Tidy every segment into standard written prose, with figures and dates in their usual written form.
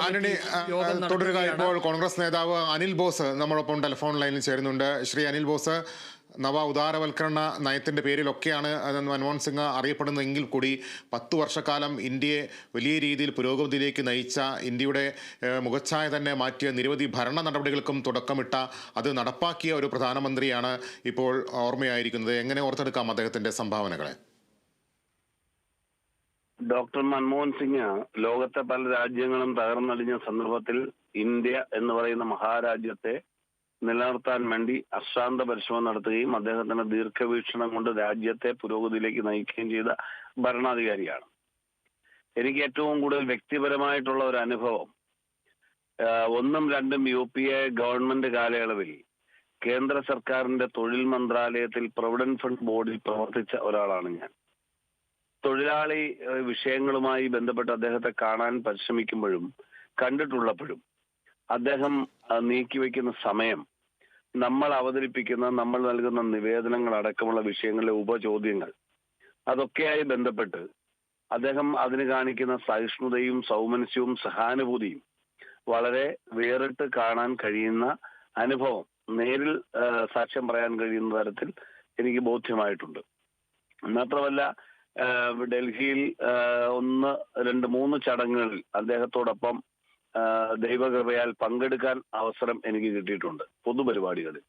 ആന്റണി, തുടരുക. ഇപ്പോൾ കോൺഗ്രസ് നേതാവ് അനിൽ ബോസ് നമ്മളൊപ്പം ടെലിഫോൺ ലൈനിൽ ചേരുന്നുണ്ട്. ശ്രീ അനിൽ ബോസ്, നവ ഉദാരവൽക്കരണ നയത്തിൻ്റെ പേരിലൊക്കെയാണ് മൻമോഹൻ സിംഗ് അറിയപ്പെടുന്നതെങ്കിൽ കൂടി 10 വർഷക്കാലം ഇന്ത്യയെ വലിയ രീതിയിൽ പുരോഗതിയിലേക്ക് നയിച്ച, ഇന്ത്യയുടെ മുഖച്ഛായ തന്നെ മാറ്റിയ നിരവധി ഭരണ നടപടികൾക്കും തുടക്കമിട്ട, അത് നടപ്പാക്കിയ ഒരു പ്രധാനമന്ത്രിയാണ് ഇപ്പോൾ ഓർമ്മയായിരിക്കുന്നത്. എങ്ങനെ ഓർത്തെടുക്കാം അദ്ദേഹത്തിൻ്റെ സംഭാവനകളെ? ഡോക്ടർ മൻമോഹൻ സിംഗ് ലോകത്തെ പല രാജ്യങ്ങളും തകർന്നടിഞ്ഞ സന്ദർഭത്തിൽ ഇന്ത്യ എന്ന് പറയുന്ന മഹാരാജ്യത്തെ നിലനിർത്താൻ വേണ്ടി അശ്രാന്ത പരിശ്രമം നടത്തുകയും അദ്ദേഹത്തിന്റെ ദീർഘവീക്ഷണം കൊണ്ട് രാജ്യത്തെ പുരോഗതിയിലേക്ക് നയിക്കുകയും ചെയ്ത ഭരണാധികാരിയാണ്. എനിക്ക് ഏറ്റവും കൂടുതൽ വ്യക്തിപരമായിട്ടുള്ള ഒരു അനുഭവം, 1ഉം 2ഉം UPA ഗവൺമെന്റ് കാലയളവിൽ കേന്ദ്ര സർക്കാരിന്റെ തൊഴിൽ മന്ത്രാലയത്തിൽ പ്രൊവിഡന്റ് ഫണ്ട് ബോർഡിൽ പ്രവർത്തിച്ച ഒരാളാണ് ഞാൻ. തൊഴിലാളി വിഷയങ്ങളുമായി ബന്ധപ്പെട്ട് അദ്ദേഹത്തെ കാണാൻ പരിശ്രമിക്കുമ്പോഴും കണ്ടിട്ടുള്ളപ്പോഴും അദ്ദേഹം നീക്കിവെക്കുന്ന സമയം, നമ്മൾ അവതരിപ്പിക്കുന്ന, നമ്മൾ നൽകുന്ന നിവേദനങ്ങൾ അടക്കമുള്ള വിഷയങ്ങളിലെ ഉപചോദ്യങ്ങൾ, അതൊക്കെയായി ബന്ധപ്പെട്ട് അദ്ദേഹം അതിന് കാണിക്കുന്ന സഹിഷ്ണുതയും സൗമനസ്യവും സഹാനുഭൂതിയും വളരെ വേറിട്ട് കാണാൻ കഴിയുന്ന അനുഭവം നേരിൽ സാക്ഷ്യം പറയാൻ കഴിയുന്ന തരത്തിൽ എനിക്ക് ബോധ്യമായിട്ടുണ്ട്. മാത്രമല്ല, ഡൽഹിയിൽ 1, 2, 3 ചടങ്ങുകളിൽ അദ്ദേഹത്തോടൊപ്പം ദൈവകൃപയാൽ പങ്കെടുക്കാൻ അവസരം എനിക്ക് കിട്ടിയിട്ടുണ്ട്. പൊതുപരിപാടികളിൽ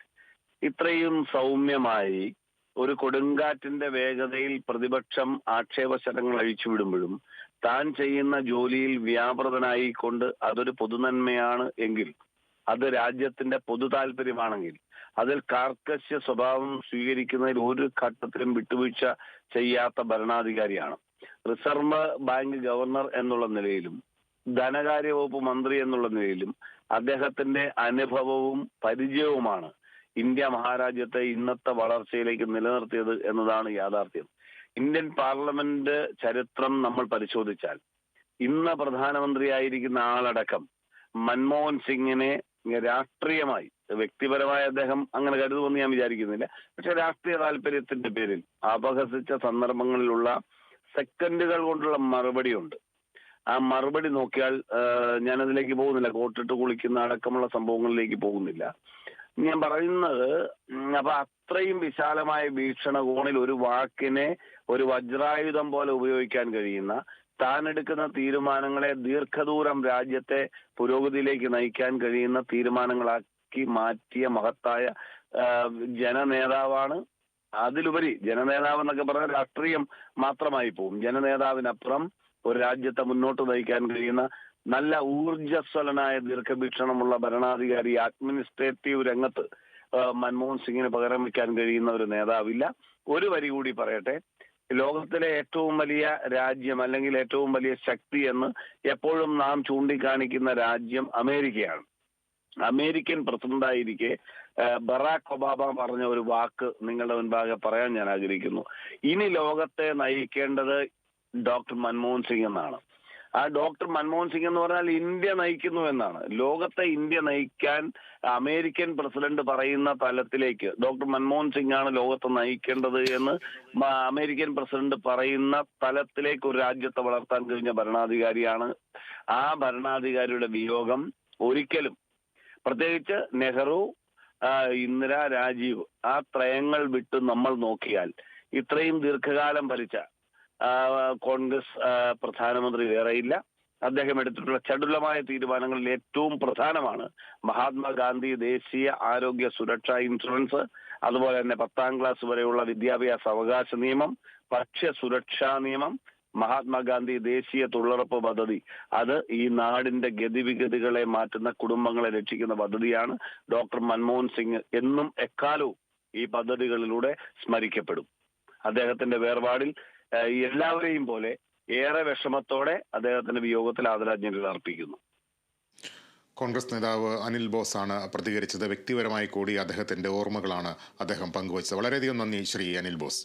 ഇത്രയും സൗമ്യമായി ഒരു കൊടുങ്കാറ്റിന്റെ വേഗതയിൽ പ്രതിപക്ഷം ആക്ഷേപശരങ്ങൾ അഴിച്ചുവിടുമ്പോഴും താൻ ചെയ്യുന്ന ജോലിയിൽ വ്യാപൃതനായിക്കൊണ്ട് അതൊരു പൊതുനന്മയാണ് എങ്കിൽ, അത് രാജ്യത്തിന്റെ പൊതു താല്പര്യമാണെങ്കിൽ, അതിൽ കാർക്കശ്യ സ്വഭാവം സ്വീകരിക്കുന്നതിൽ ഒരു ഘട്ടത്തിലും വിട്ടുവീഴ്ച ചെയ്യാത്ത ഭരണാധികാരിയാണ്. റിസർവ് ബാങ്ക് ഗവർണർ എന്നുള്ള നിലയിലും ധനകാര്യ വകുപ്പ് മന്ത്രി എന്നുള്ള നിലയിലും അദ്ദേഹത്തിന്റെ അനുഭവവും പരിചയവുമാണ് ഇന്ത്യ മഹാരാജ്യത്തെ ഇന്നത്തെ വളർച്ചയിലേക്ക് നിലനിർത്തിയത് എന്നതാണ് യാഥാർത്ഥ്യം. ഇന്ത്യൻ പാർലമെന്റ് ചരിത്രം നമ്മൾ പരിശോധിച്ചാൽ ഇന്ന് പ്രധാനമന്ത്രിയായിരിക്കുന്ന ആളടക്കം മൻമോഹൻ സിംഗിനെ രാഷ്ട്രീയമായി, വ്യക്തിപരമായി അദ്ദേഹം അങ്ങനെ കരുതുമെന്ന് ഞാൻ വിചാരിക്കുന്നില്ല, പക്ഷെ രാഷ്ട്രീയ താല്പര്യത്തിന്റെ പേരിൽ അപഹസിച്ച സന്ദർഭങ്ങളിലുള്ള സെക്കൻഡുകൾ കൊണ്ടുള്ള മറുപടിയുണ്ട്. ആ മറുപടി നോക്കിയാൽ, ഞാനതിലേക്ക് പോകുന്നില്ല, കോട്ടിട്ട് കുളിക്കുന്ന അടക്കമുള്ള സംഭവങ്ങളിലേക്ക് പോകുന്നില്ല. ഞാൻ പറയുന്നത്, അപ്പൊ അത്രയും വിശാലമായ വീക്ഷണകോണിൽ ഒരു വാക്കിനെ ഒരു വജ്രായുധം പോലെ ഉപയോഗിക്കാൻ കഴിയുന്ന, താൻ എടുക്കുന്ന തീരുമാനങ്ങളെ ദീർഘദൂരം രാജ്യത്തെ പുരോഗതിയിലേക്ക് നയിക്കാൻ കഴിയുന്ന തീരുമാനങ്ങളാക്കി മാറ്റിയ മഹത്തായ ജനനേതാവാണ്. അതിലുപരി ജനനേതാവ് എന്നൊക്കെ പറഞ്ഞാൽ രാഷ്ട്രീയം മാത്രമായി പോകും. ജനനേതാവിനപ്പുറം ഒരു രാജ്യത്തെ മുന്നോട്ട് നയിക്കാൻ കഴിയുന്ന നല്ല ഊർജ്ജസ്വലനായ ദീർഘവീക്ഷണമുള്ള ഭരണാധികാരി, അഡ്മിനിസ്ട്രേറ്റീവ് രംഗത്ത് മൻമോഹൻ സിംഗിന് പകരം വയ്ക്കാൻ കഴിയുന്ന ഒരു നേതാവില്ല. ഒരു വരി കൂടി പറയട്ടെ, ലോകത്തിലെ ഏറ്റവും വലിയ രാജ്യം അല്ലെങ്കിൽ ഏറ്റവും വലിയ ശക്തി എന്ന് എപ്പോഴും നാം ചൂണ്ടിക്കാണിക്കുന്ന രാജ്യം അമേരിക്കയാണ്. അമേരിക്കൻ പ്രസിഡന്റായിരിക്കെ ബറാക് ഒബാമ പറഞ്ഞ ഒരു വാക്ക് നിങ്ങളുടെ മുൻപാകെ പറയാൻ ഞാൻ ആഗ്രഹിക്കുന്നു. ഇനി ലോകത്തെ നയിക്കേണ്ടത് ഡോക്ടർ മൻമോഹൻ സിംഗ് എന്നാണ്. ആ ഡോക്ടർ മൻമോഹൻ സിംഗ് എന്ന് പറഞ്ഞാൽ ഇന്ത്യ നയിക്കുന്നു എന്നാണ്. ലോകത്തെ ഇന്ത്യ നയിക്കാൻ അമേരിക്കൻ പ്രസിഡന്റ് പറയുന്ന തലത്തിലേക്ക് ഡോക്ടർ മൻമോഹൻ സിംഗ് ആണ് ലോകത്തെ നയിക്കേണ്ടത് എന്ന് അമേരിക്കൻ പ്രസിഡന്റ് പറയുന്ന തലത്തിലേക്ക് ഒരു രാജ്യത്തെ വളർത്താൻ കഴിഞ്ഞ ഭരണാധികാരിയാണ്. ആ ഭരണാധികാരിയുടെ വിയോഗം ഒരിക്കലും, പ്രത്യേകിച്ച് നെഹ്റു, ഇന്ദിര, രാജീവ്, ആ ത്രയങ്ങൾ വിട്ട് നമ്മൾ നോക്കിയാൽ ഇത്രയും ദീർഘകാലം ഭരിച്ച കോൺഗ്രസ് പ്രധാനമന്ത്രി വേറെയില്ല. അദ്ദേഹം എടുത്തിട്ടുള്ള ചടുലമായ തീരുമാനങ്ങളിൽ ഏറ്റവും പ്രധാനമാണ് മഹാത്മാഗാന്ധി ദേശീയ ആരോഗ്യ സുരക്ഷാ ഇൻഷുറൻസ്, അതുപോലെ തന്നെ 10ാം ക്ലാസ് വരെയുള്ള വിദ്യാഭ്യാസ അവകാശ നിയമം, ഭക്ഷ്യ സുരക്ഷാ നിയമം, മഹാത്മാഗാന്ധി ദേശീയ തൊഴിലുറപ്പ് പദ്ധതി. അത് ഈ നാടിന്റെ ഗതിവിഗതികളെ മാറ്റുന്ന, കുടുംബങ്ങളെ രക്ഷിക്കുന്ന പദ്ധതിയാണ്. ഡോക്ടർ മൻമോഹൻ സിംഗ് എന്നും എക്കാലവും ഈ പദ്ധതികളിലൂടെ സ്മരിക്കപ്പെടും. അദ്ദേഹത്തിന്റെ വേർപാടിൽ എല്ലാവരെയും പോലെ ഏറെ വിഷമത്തോടെ അദ്ദേഹത്തിന്റെ വിയോഗത്തിൽ ആദരാഞ്ജലികൾ അർപ്പിക്കുന്നു. കോൺഗ്രസ് നേതാവ് അനിൽ ബോസ് ആണ് പ്രതികരിച്ചത്. വ്യക്തിപരമായി കൂടി അദ്ദേഹത്തിന്റെ ഓർമ്മകളാണ് അദ്ദേഹം പങ്കുവച്ചത്. വളരെയധികം നന്ദി ശ്രീ അനിൽ ബോസ്.